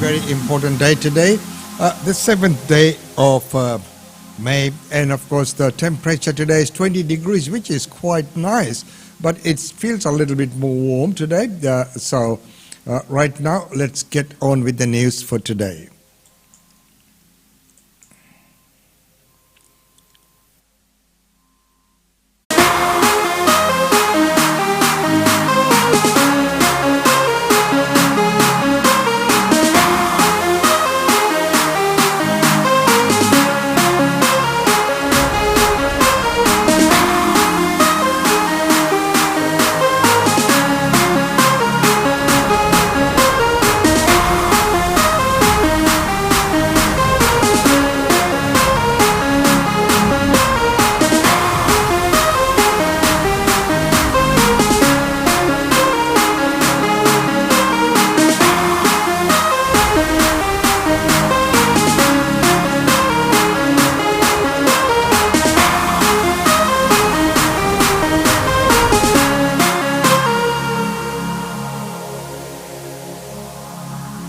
very important day today, the 7th day of May, and of course the temperature today is 20 degrees, which is quite nice, but it feels a little bit more warm today. So right now, let's get on with the news for today.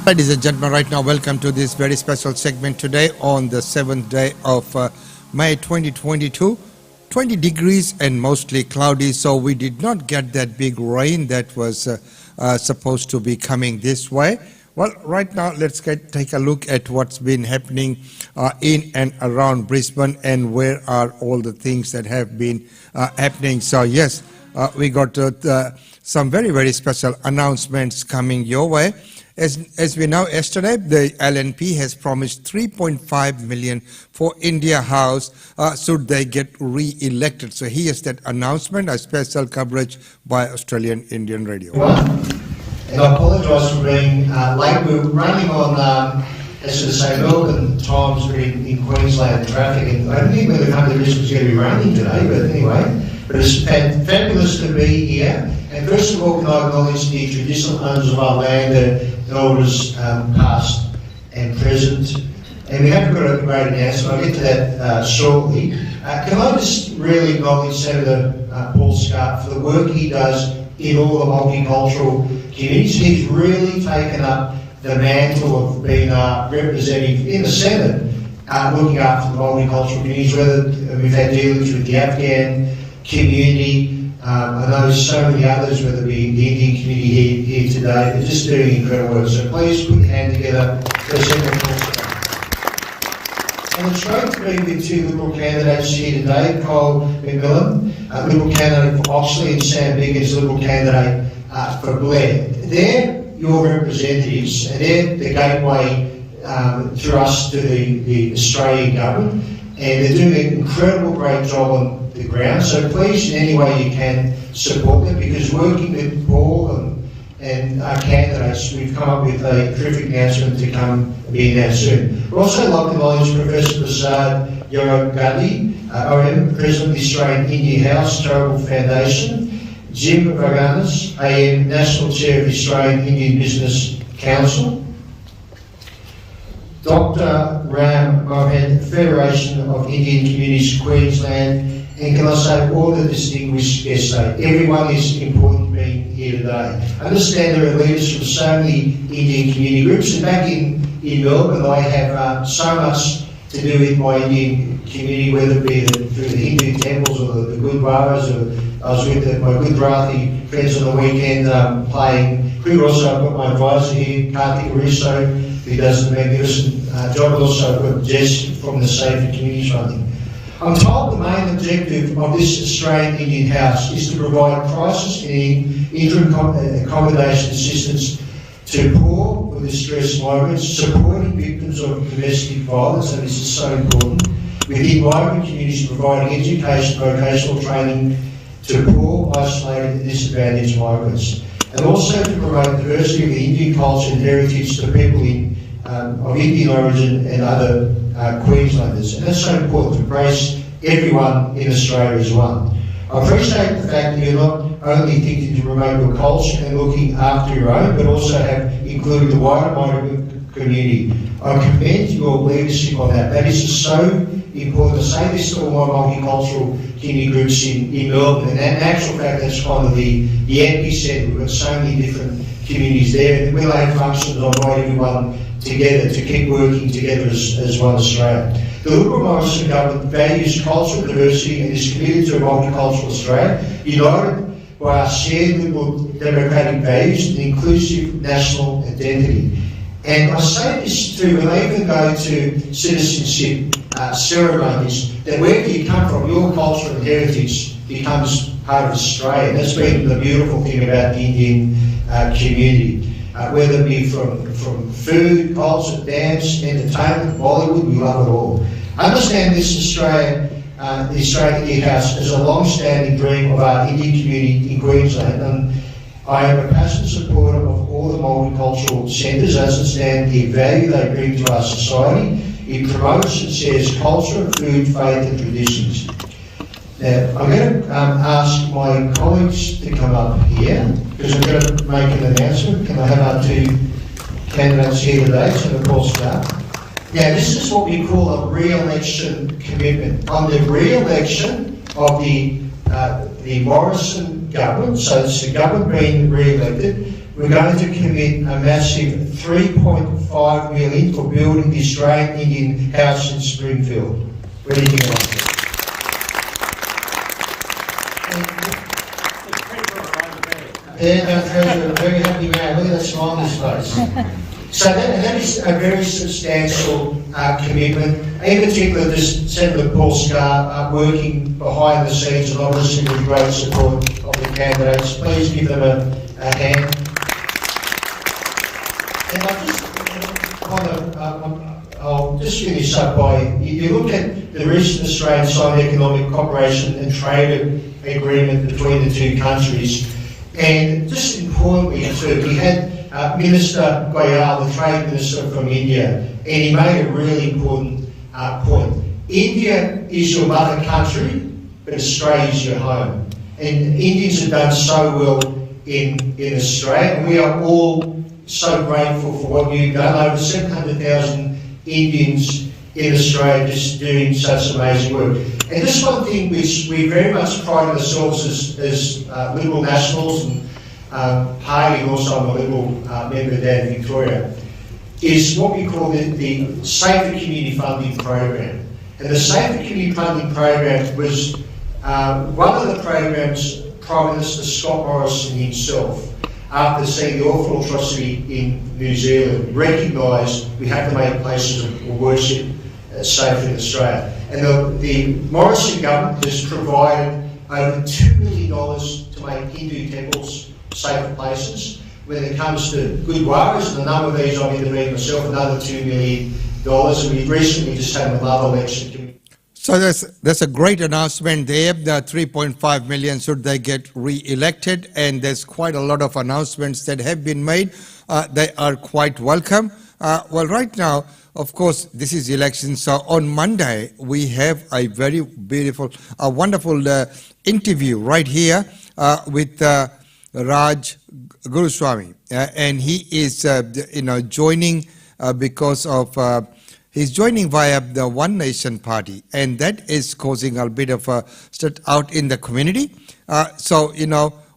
Ladies and gentlemen, right now, welcome to this very special segment today on the 7th day of May 2022. 20 degrees and mostly cloudy, so we did not get that big rain that was supposed to be coming this way. Well, right now, let's take a look at what's been happening in and around Brisbane and where are all the things that have been happening. So yes, we got some very, very special announcements coming your way. As we know, yesterday, the LNP has promised 3.5 million for India House should they get re-elected. So here's that announcement, a special coverage by Australian Indian Radio. And I apologise for being late. We're running on, as to say, Melbourne times in Queensland traffic, and I don't think we're going to this was going to be raining today, but anyway. But it's fabulous to be here. And first of all, can I acknowledge the traditional owners of our land, the elders past and present. And we have got a great announcement. I'll get to that shortly. Can I just really acknowledge Senator Paul Scarp for the work he does in all the multicultural communities. He's really taken up the mantle of being representative in the Senate, looking after the multicultural communities, whether we've had dealings with the Afghan community, I know so many others, whether it be the Indian community here today, they're just doing incredible work. So please put your hand together for Senator Paul Scarp. And it's great to be with two Liberal candidates here today, Cole McMillan, Liberal candidate for Oxley, and Sam Biggins, Liberal candidate for Blair. They're your representatives, and they're the gateway through us to the Australian government, and they're doing an incredible great job on the ground. So please, in any way you can, support them, because working with Paul and our candidates, we've come up with a terrific announcement to come be announced soon. We'd also like to acknowledge Professor Prasad Yoragadhi, OM, President of the Australian India House Charitable Foundation, Jim Varganas, AM, National Chair of the Australian Indian Business Council, Dr. Ram Mohan, Federation of Indian Communities Queensland, and can I say all the distinguished guests. Everyone is important being here today. I understand there are leaders from so many Indian community groups, and back in Melbourne I have so much to do with my Indian community, whether it be through the Hindu temples or the Gurdwaras, or I was with my Gujarati friends on the weekend playing cricket. Also I've got my advisor here, Karthik Russo, who does a magnificent job. Also I've got Jess from the Safe and Community Funding. I'm told the main objective of this Australian Indian House is to provide crisis and interim accommodation assistance to poor or distressed migrants, supporting victims of domestic violence, and this is so important, within migrant communities, providing education, vocational training to poor, isolated and disadvantaged migrants, and also to promote diversity of the Indian culture and heritage to people of Indian origin and other Queenslanders. And that's so important, to embrace everyone in Australia as one. I appreciate the fact that you're not only thinking to promote your culture and looking after your own, but also have included the wider migrant community. I commend your leadership on that. That is just so important. I say this to all my multicultural community groups in Melbourne, and in actual fact that's kind of the epicenter. We've got so many different communities there, and when they have functions I invite everyone together, to keep working together as one Australia. The Liberal Morrison government values cultural diversity and is committed to a multicultural Australia, united by our shared liberal democratic values and inclusive national identity. And I say this too, when I even go to citizenship ceremonies, that wherever you come from, your culture and heritage becomes part of Australia. That's been the beautiful thing about the Indian community. Whether it be from food, culture, dance, entertainment, Bollywood, we love it all. I understand this Australia, the Australian Indian House, is a long-standing dream of our Indian community in Queensland, and I am a passionate supporter of all the multicultural centres. I understand the value they bring to our society. It promotes and shares culture, food, faith and traditions. Now, I'm going to ask my colleagues to come up here, because I'm going to make an announcement. Can I have our two candidates here today? So, of course, now, this is what we call a re-election commitment. On the re-election of the Morrison government, so it's the government being re-elected, we're going to commit a massive $3.5 million for building the Australian Indian House in Springfield. What do you think about that? Yeah, Treasurer, a very happy man. Look at that smile on his face. So that is a very substantial commitment. In particular, this Senator Paul Scar working behind the scenes and obviously with great support of the candidates. Please give them a hand. And I'll just finish up by, you look at the recent Australian signed economic cooperation and trade agreement between the two countries. And just importantly too, we had Minister Goyal, the Trade Minister from India, and he made a really important point. India is your mother country, but Australia is your home. And Indians have done so well in Australia, and we are all so grateful for what you've done. Over 700,000 Indians in Australia just doing such amazing work. And just one thing which we very much pride ourselves as Liberal Nationals and party, and also I'm a Liberal member down in Victoria, is what we call the Safer Community Funding Program. And the Safer Community Funding Program was one of the programs Prime Minister Scott Morrison himself, after seeing the awful atrocity in New Zealand, recognised we have to make places of worship safe in Australia. And the Morrison government has provided over $2 million to make Hindu temples safer places. When it comes to Gurdwaras, and a number of these I've intervened myself, another $2 million. And we recently just had another election. So that's a great announcement there. The 3.5 million should they get re-elected, and there's quite a lot of announcements that have been made. They are quite welcome. Well, right now, of course, this is election. So on Monday, we have a very beautiful, wonderful interview right here with Raj Guruswamy, and he is, joining because of he's joining via the One Nation Party, and that is causing a bit of a stir out in the community. So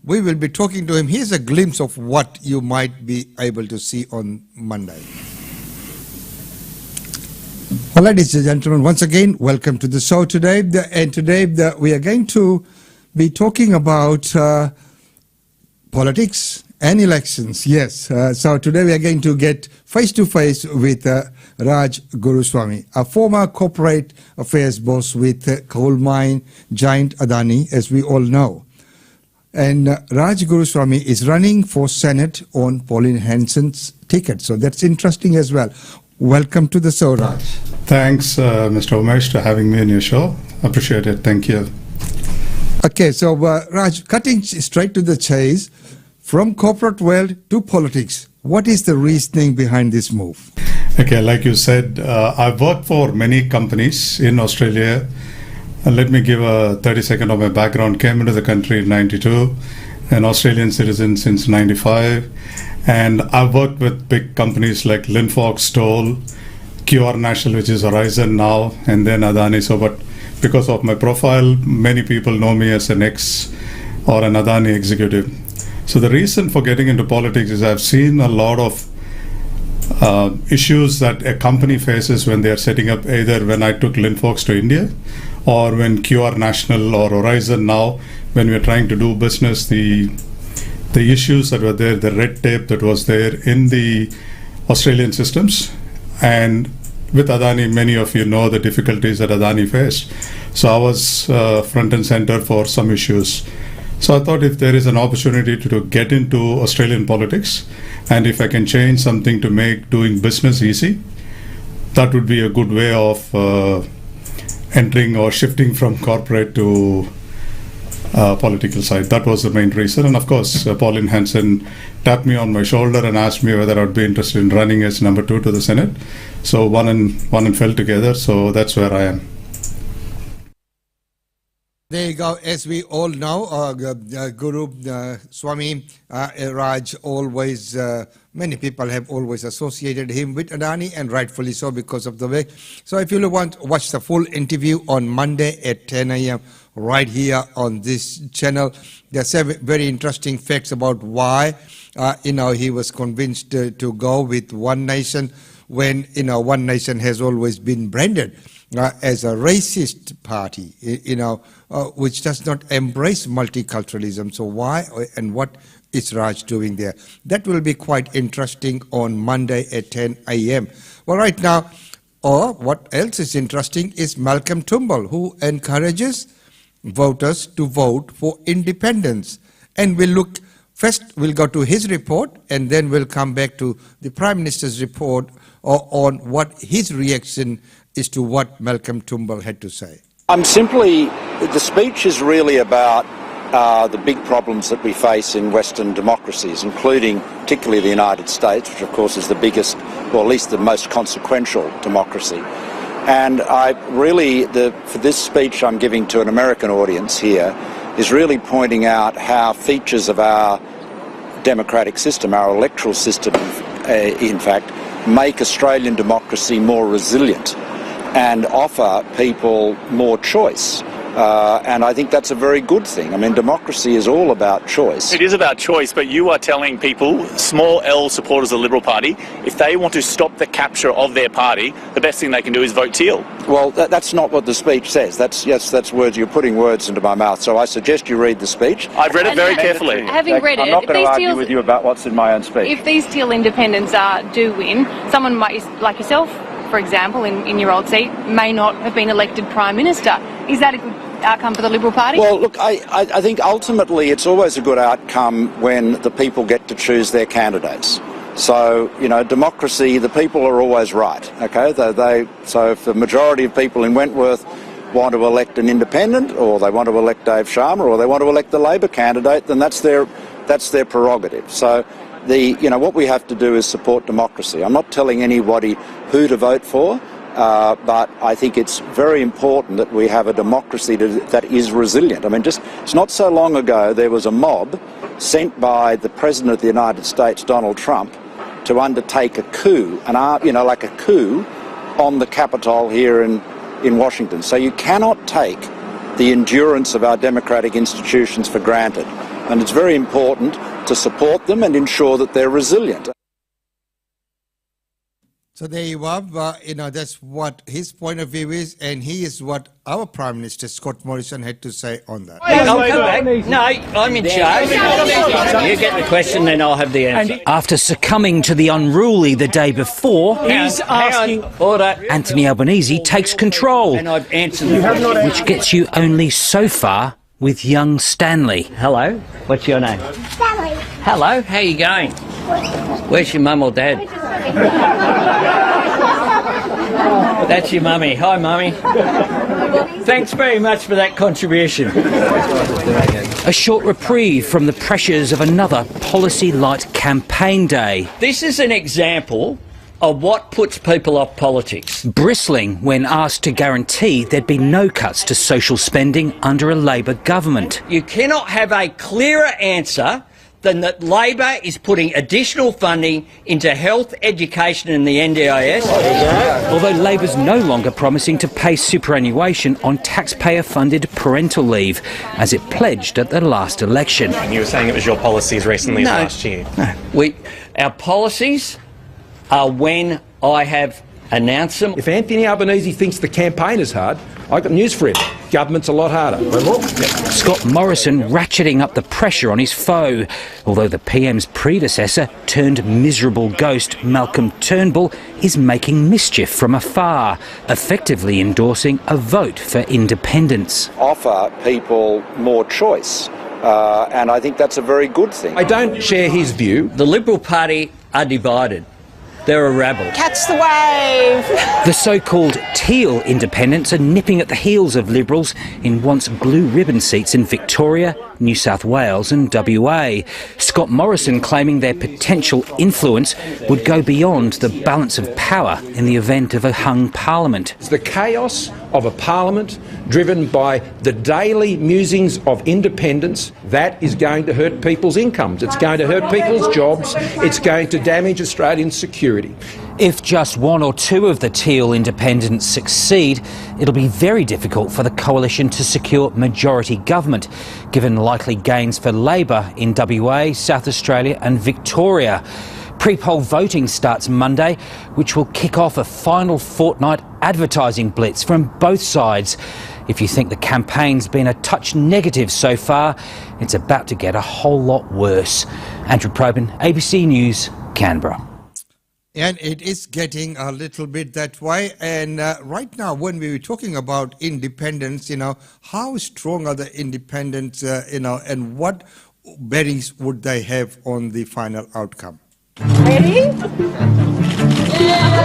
we will be talking to him. Here's a glimpse of what you might be able to see on Monday. Well, ladies and gentlemen, once again, welcome to the show today. And today we are going to be talking about politics and elections. Yes. So today we are going to get face-to-face with Raj Guruswamy, a former corporate affairs boss with coal mine giant Adani, as we all know. And Raj Guruswamy is running for Senate on Pauline Hanson's ticket. So that's interesting as well. Welcome to the show, Raj. Thanks, Mr. Umesh, for having me on your show. Appreciate it. Thank you. Okay, so Raj, cutting straight to the chase, from corporate world to politics, what is the reasoning behind this move? Okay, like you said, I've worked for many companies in Australia. Let me give a 30-second of my background. Came into the country in 92, an Australian citizen since 95. And I've worked with big companies like Linfox, Toll, QR National, which is Horizon now, and then Adani. So, but because of my profile, many people know me as an ex or an Adani executive. So the reason for getting into politics is I've seen a lot of issues that a company faces when they are setting up, either when I took Linfox to India or when QR National or Horizon now, when we are trying to do business, the issues that were there, the red tape that was there in the Australian systems. And with Adani, many of you know the difficulties that Adani faced. So I was front and center for some issues. So I thought if there is an opportunity to get into Australian politics, and if I can change something to make doing business easy, that would be a good way of entering or shifting from corporate to political side. That was the main reason. And of course, Pauline Hanson tapped me on my shoulder and asked me whether I would be interested in running as number 2 to the Senate. So one and fell together. So that's where I am. There you go. As we all know, Guruswamy Raj always, many people have always associated him with Adani, and rightfully so because of the way. So if you want to watch the full interview on Monday at 10 a.m. right here on this channel, there's very interesting facts about why he was convinced to go with One Nation when One Nation has always been branded as a racist party, which does not embrace multiculturalism. So why and what is Raj doing there? That will be quite interesting on Monday at 10 a.m. Well, right now, what else is interesting is Malcolm Turnbull, who encourages voters to vote for independence. And first we'll go to his report, and then we'll come back to the Prime Minister's report on what his reaction is to what Malcolm Turnbull had to say. The speech is really about the big problems that we face in Western democracies, including particularly the United States, which of course is the biggest, or at least the most consequential democracy. And for this speech I'm giving to an American audience here, is really pointing out how features of our democratic system, our electoral system, in fact, make Australian democracy more resilient and offer people more choice. And I think that's a very good thing. I mean, democracy is all about choice. It is about choice, but you are telling people, small L supporters of the Liberal Party, if they want to stop the capture of their party, the best thing they can do is vote teal. Well, that's not what the speech says. That's words. You're putting words into my mouth. So I suggest you read the speech. I've read it very carefully. Having read it, I'm not going to argue with you about what's in my own speech. If these teal independents do win, someone might, like yourself, for example, in your old seat, may not have been elected Prime Minister. Is that a good outcome for the Liberal Party? Well, look, I think ultimately it's always a good outcome when the people get to choose their candidates. So, democracy, the people are always right, okay? So if the majority of people in Wentworth want to elect an independent, or they want to elect Dave Sharma, or they want to elect the Labor candidate, then that's their prerogative. So what we have to do is support democracy. I'm not telling anybody who to vote for, but I think it's very important that we have a democracy that is resilient. I mean, it's not so long ago there was a mob sent by the President of the United States, Donald Trump, to undertake a coup, like a coup on the Capitol here in Washington. So you cannot take the endurance of our democratic institutions for granted. And it's very important to support them and ensure that they're resilient. So there you are, that's what his point of view is, and he is what our Prime Minister, Scott Morrison, had to say on that. I'll come back. No, I'm in charge. You get the question, then I'll have the answer. After succumbing to the unruly the day before, He's asking... Order. Anthony Albanese takes control, And I've answered the question. which gets you only so far with young Stanley. Hello, what's your name? Stanley. Hello, how you going? Where's your mum or dad? That's your mummy. Hi, mummy. Thanks very much for that contribution. A short reprieve from the pressures of another policy-light campaign day. This is an example of what puts people off politics. Bristling when asked to guarantee there'd be no cuts to social spending under a Labor government. You cannot have a clearer answer than that Labor is putting additional funding into health, education and the NDIS. Although Labor's no longer promising to pay superannuation on taxpayer-funded parental leave, as it pledged at the last election. And you were saying it was your policies recently as last year. No, our policies are when I have announced them. If Anthony Albanese thinks the campaign is hard, I've got news for him. Government's a lot harder. Scott Morrison ratcheting up the pressure on his foe, although the PM's predecessor turned miserable ghost Malcolm Turnbull is making mischief from afar, effectively endorsing a vote for independence. Offer people more choice, and I think that's a very good thing. I don't share his view. The Liberal Party are divided. They're a rabble. Catch the wave! The so-called teal independents are nipping at the heels of Liberals in once blue ribbon seats in Victoria, New South Wales and WA. Scott Morrison claiming their potential influence would go beyond the balance of power in the event of a hung parliament. It's the chaos of a parliament driven by the daily musings of independence that is going to hurt people's incomes. It's going to hurt people's jobs. It's going to damage Australian security. If just one or two of the teal independents succeed, it'll be very difficult for the coalition to secure majority government, given likely gains for Labor in WA, South Australia and Victoria. Pre-poll voting starts Monday, which will kick off a final fortnight advertising blitz from both sides. If you think the campaign's been a touch negative so far, it's about to get a whole lot worse. Andrew Probyn, ABC News, Canberra. And it is getting a little bit that way. And right now, when we were talking about independence, how strong are the independents, and what bearings would they have on the final outcome? Ready?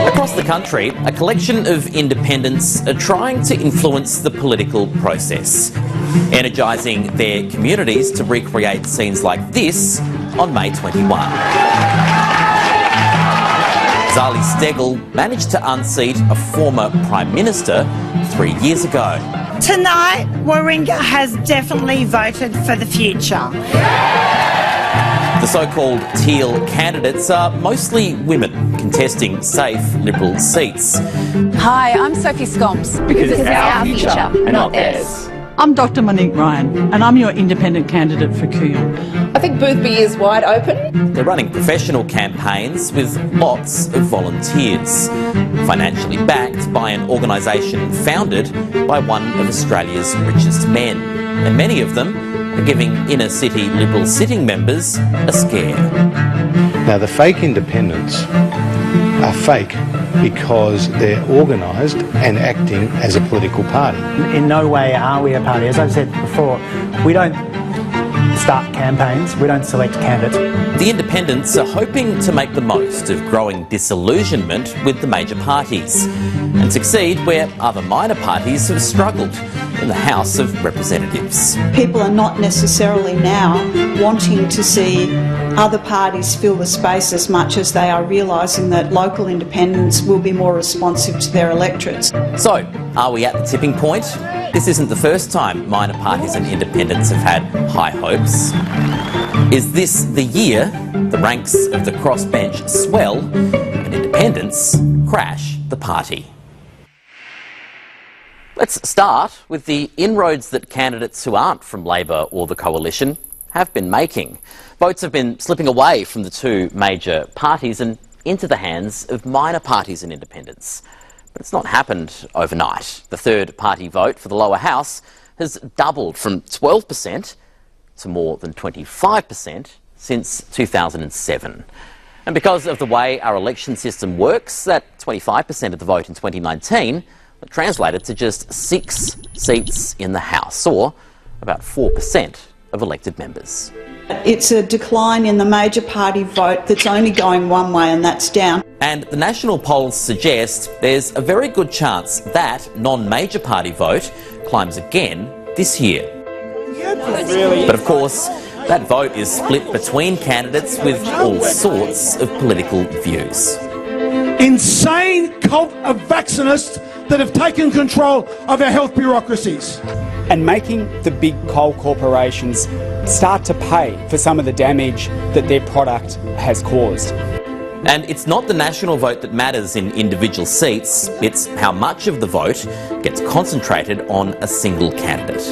Across the country, a collection of independents are trying to influence the political process, energising their communities to recreate scenes like this on May 21. Zali Steggall managed to unseat a former Prime Minister 3 years ago. Tonight, Warringah has definitely voted for the future. The so-called teal candidates are mostly women contesting safe Liberal seats. Hi, I'm Sophie Scomps. Because it's our future, not theirs. I'm Dr Monique Ryan and I'm your independent candidate for Kooyong. I think Boothby is wide open. They're running professional campaigns with lots of volunteers, financially backed by an organisation founded by one of Australia's richest men. And many of them are giving inner city Liberal sitting members a scare. Now the fake independents are fake because they're organised and acting as a political party. In no way are we a party. As I've said before, we don't start campaigns, we don't select candidates. The independents are hoping to make the most of growing disillusionment with the major parties and succeed where other minor parties have struggled, in the House of Representatives. People are not necessarily now wanting to see other parties fill the space as much as they are realising that local independents will be more responsive to their electorates. So, are we at the tipping point? This isn't the first time minor parties and independents have had high hopes. Is this the year the ranks of the crossbench swell and independents crash the party? Let's start with the inroads that candidates who aren't from Labor or the Coalition have been making. Votes have been slipping away from the two major parties and into the hands of minor parties and independents. But it's not happened overnight. The third party vote for the lower house has doubled from 12% to more than 25% since 2007. And because of the way our election system works, that 25% of the vote in 2019 translated to just 6 seats in the House, or about 4% of elected members. It's a decline in the major party vote that's only going one way, and that's down. And the national polls suggest there's a very good chance that non-major party vote climbs again this year. But of course, that vote is split between candidates with all sorts of political views. Insane cult of vaccinists that have taken control of our health bureaucracies. And making the big coal corporations start to pay for some of the damage that their product has caused. And it's not the national vote that matters in individual seats, it's how much of the vote gets concentrated on a single candidate.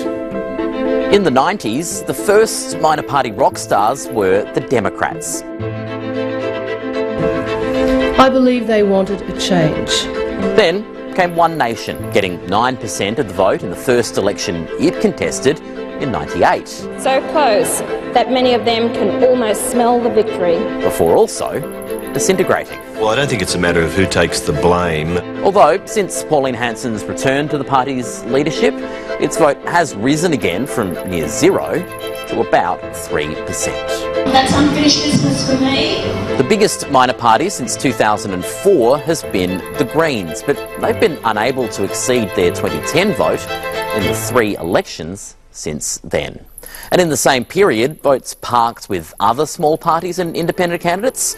In the 90s, the first minor party rock stars were the Democrats. I believe they wanted a change. Then came One Nation, getting 9% of the vote in the first election it contested in '98. So close that many of them can almost smell the victory. Before also disintegrating. Well, I don't think it's a matter of who takes the blame. Although, since Pauline Hanson's return to the party's leadership, its vote has risen again from near zero to about 3%. That's unfinished business for me. The biggest minor party since 2004 has been the Greens, but they've been unable to exceed their 2010 vote in the 3 elections since then. And in the same period, votes parked with other small parties and independent candidates,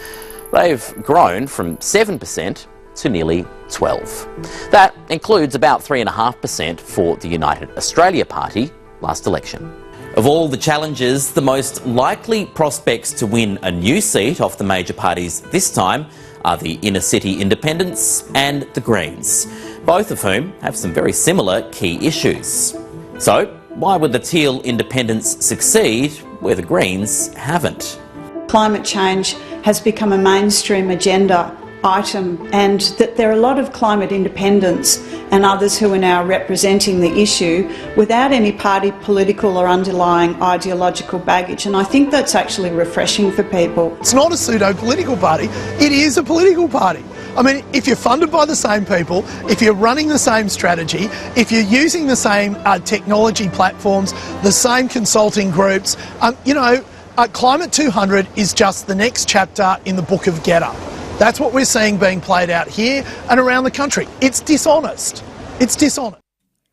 they've grown from 7% to nearly 12%. That includes about 3.5% for the United Australia Party last election. Of all the challengers, the most likely prospects to win a new seat off the major parties this time are the inner city independents and the Greens, both of whom have some very similar key issues. So, why would the Teal independents succeed where the Greens haven't? Climate change has become a mainstream agenda item, and that there are a lot of climate independents and others who are now representing the issue without any party political or underlying ideological baggage, and I think that's actually refreshing for people. It's not a pseudo-political party, it is a political party. I mean, if you're funded by the same people, if you're running the same strategy, if you're using the same technology platforms, the same consulting groups, Climate 200 is just the next chapter in the book of Get Up. That's what we're seeing being played out here and around the country. It's dishonest. It's dishonest.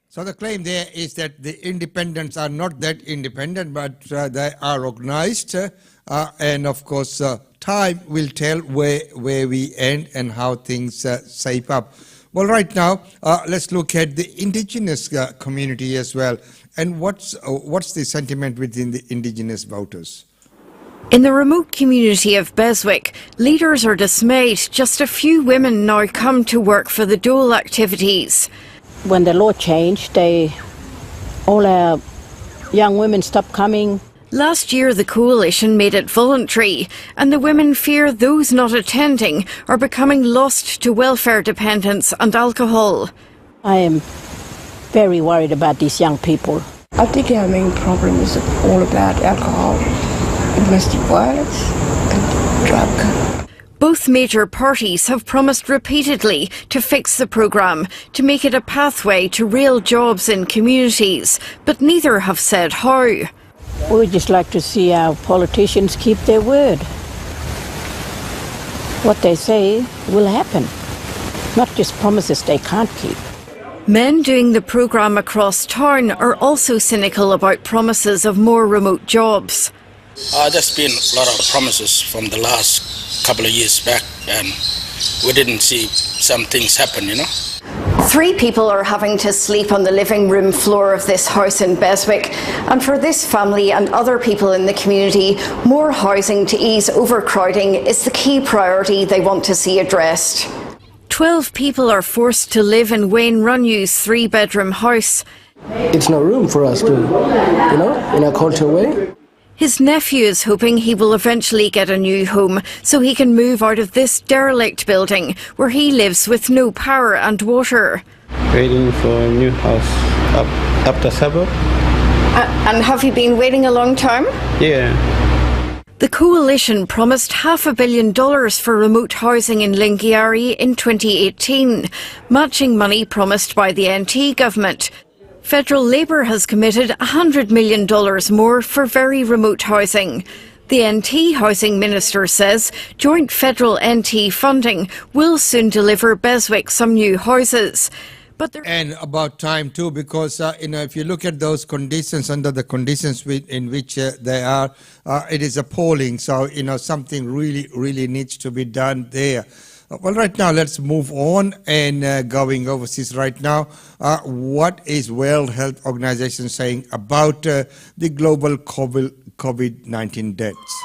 So the claim there is that the independents are not that independent, but they are organised. And of course, time will tell where we end and how things shape up. Well, right now, let's look at the Indigenous community as well. And what's the sentiment within the Indigenous voters? In the remote community of Beswick, leaders are dismayed. Just a few women now come to work for the dole activities. When the law changed, all our young women stopped coming. Last year, the coalition made it voluntary, and the women fear those not attending are becoming lost to welfare dependence and alcohol. I am very worried about these young people. I think our main problem is all about alcohol, domestic violence and drug. Both major parties have promised repeatedly to fix the programme, to make it a pathway to real jobs in communities, but neither have said how. We would just like to see our politicians keep their word. What they say will happen, not just promises they can't keep. Men doing the programme across town are also cynical about promises of more remote jobs. There's been a lot of promises from the last couple of years back, and we didn't see some things happen, 3 people are having to sleep on the living room floor of this house in Beswick, and for this family and other people in the community, more housing to ease overcrowding is the key priority they want to see addressed. 12 people are forced to live in Wayne Runyu's 3-bedroom house. It's no room for us to, in a cultural way. His nephew is hoping he will eventually get a new home so he can move out of this derelict building where he lives with no power and water. Waiting for a new house up the suburb. And have you been waiting a long time? Yeah. The coalition promised $500 million for remote housing in Lingiari in 2018, matching money promised by the NT government. Federal Labor has committed $100 million more for very remote housing. The NT Housing Minister says joint federal NT funding will soon deliver Beswick some new houses. And about time too, because if you look at those conditions, under the conditions in which they are, it is appalling. So something really needs to be done there. Well, right now, let's move on and going overseas right now. What is World Health Organization saying about the global COVID-19 deaths?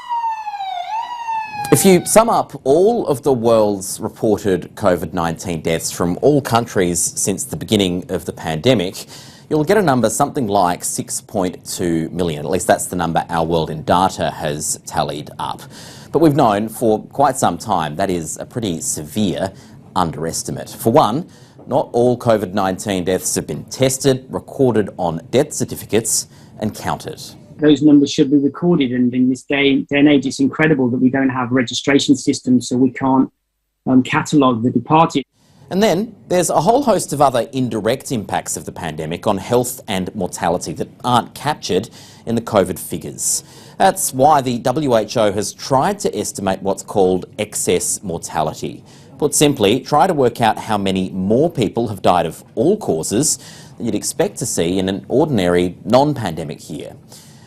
If you sum up all of the world's reported COVID-19 deaths from all countries since the beginning of the pandemic, you'll get a number something like 6.2 million. At least that's the number Our World in Data has tallied up. But we've known for quite some time that is a pretty severe underestimate. For one, not all COVID-19 deaths have been tested, recorded on death certificates and counted. Those numbers should be recorded, and in this day and age it's incredible that we don't have registration systems, so we can't catalogue the departed. And then there's a whole host of other indirect impacts of the pandemic on health and mortality that aren't captured in the COVID figures. That's why the WHO has tried to estimate what's called excess mortality. Put simply, try to work out how many more people have died of all causes than you'd expect to see in an ordinary non-pandemic year.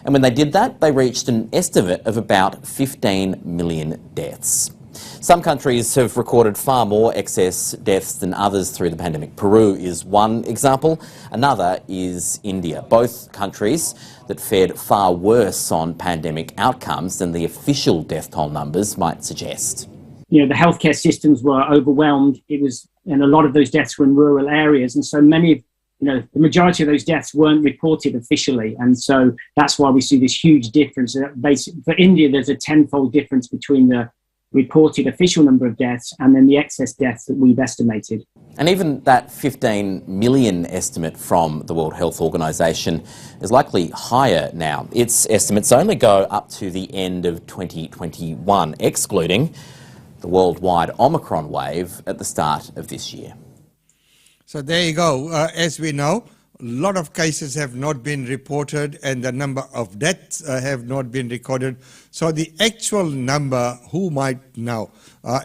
And when they did that, they reached an estimate of about 15 million deaths. Some countries have recorded far more excess deaths than others through the pandemic. Peru is one example. Another is India. Both countries that fared far worse on pandemic outcomes than the official death toll numbers might suggest. You know, the healthcare systems were overwhelmed. And a lot of those deaths were in rural areas. And so the majority of those deaths weren't reported officially. And so that's why we see this huge difference. For India, there's a tenfold difference between the reported official number of deaths and then the excess deaths that we've estimated. And even that 15 million estimate from the World Health Organization is likely higher now. Its estimates only go up to the end of 2021, excluding the worldwide Omicron wave at the start of this year. So there you go. As we know, a lot of cases have not been reported and the number of deaths have not been recorded. So the actual number, who might know,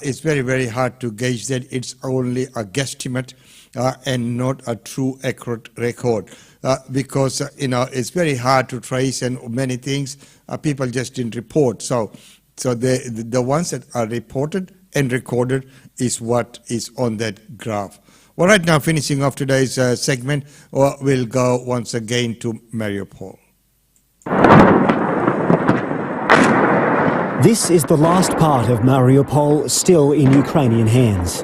it's very, very hard to gauge that. It's only a guesstimate and not a true accurate record because, it's very hard to trace and many things people just didn't report. So the ones that are reported and recorded is what is on that graph. Well, right now, finishing off today's segment, we'll go once again to Mariupol. This is the last part of Mariupol still in Ukrainian hands.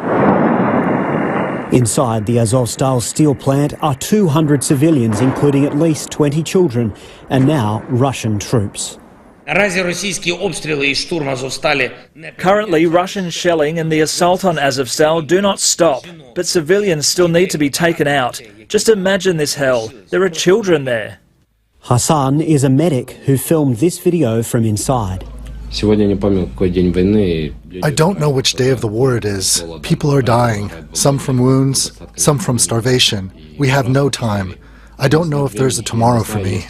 Inside the Azovstal steel plant are 200 civilians, including at least 20 children, and now Russian troops. Currently, Russian shelling and the assault on Azovstal do not stop, but civilians still need to be taken out. Just imagine this hell. There are children there. Hassan is a medic who filmed this video from inside. I don't know which day of the war it is. People are dying, some from wounds, some from starvation. We have no time. I don't know if there's a tomorrow for me.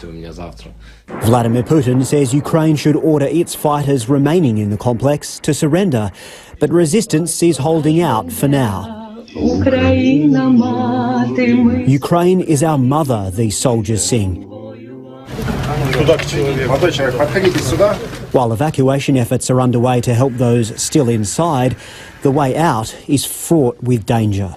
Vladimir Putin says Ukraine should order its fighters remaining in the complex to surrender, but resistance is holding out for now. Ukraine is our mother, these soldiers sing. While evacuation efforts are underway to help those still inside, the way out is fraught with danger.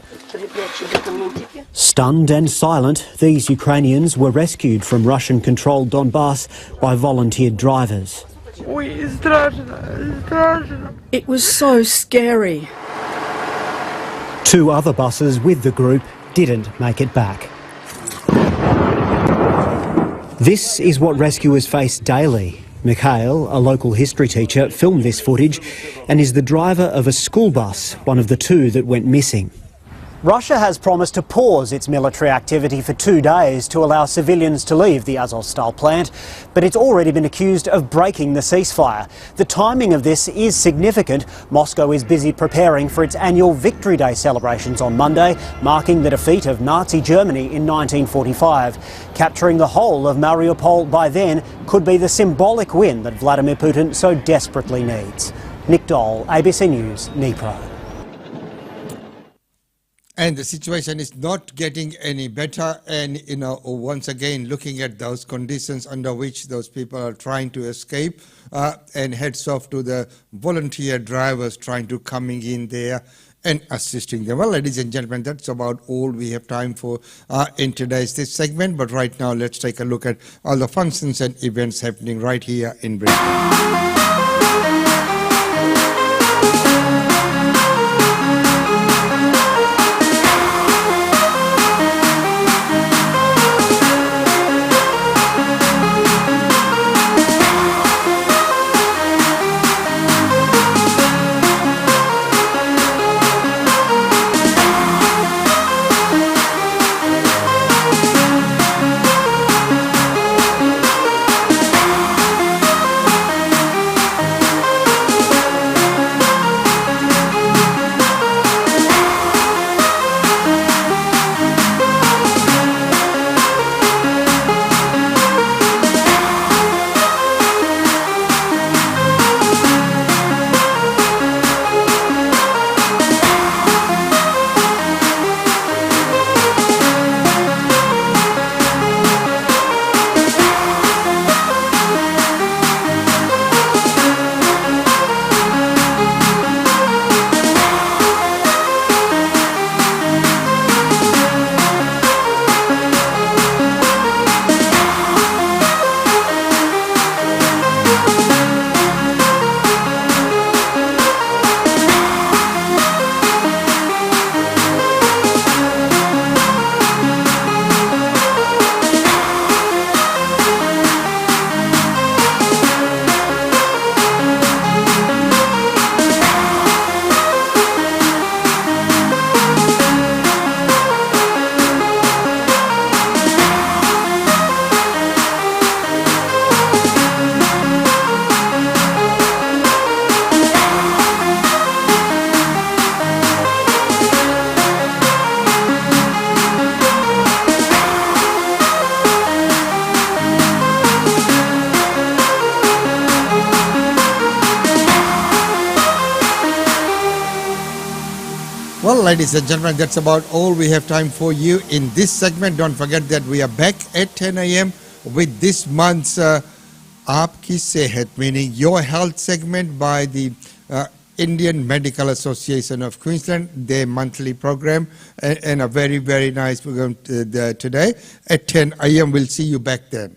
Stunned and silent, these Ukrainians were rescued from Russian-controlled Donbass by volunteered drivers. It was so scary. 2 other buses with the group didn't make it back. This is what rescuers face daily. Mikhail, a local history teacher, filmed this footage and is the driver of a school bus, one of the 2 that went missing. Russia has promised to pause its military activity for 2 days to allow civilians to leave the Azovstal plant, but it's already been accused of breaking the ceasefire. The timing of this is significant. Moscow is busy preparing for its annual Victory Day celebrations on Monday, marking the defeat of Nazi Germany in 1945. Capturing the whole of Mariupol by then could be the symbolic win that Vladimir Putin so desperately needs. Nick Dole, ABC News, Dnipro. And the situation is not getting any better. And, once again, looking at those conditions under which those people are trying to escape, and heads off to the volunteer drivers trying to coming in there and assisting them. Well, ladies and gentlemen, that's about all we have time for in today's this segment. But right now, let's take a look at all the functions and events happening right here in Brisbane. Well, ladies and gentlemen, that's about all we have time for you in this segment. Don't forget that we are back at 10 a.m. with this month's Aapki Sehat, meaning your health segment by the Indian Medical Association of Queensland, their monthly program, and a very, very nice program today at 10 a.m. We'll see you back then.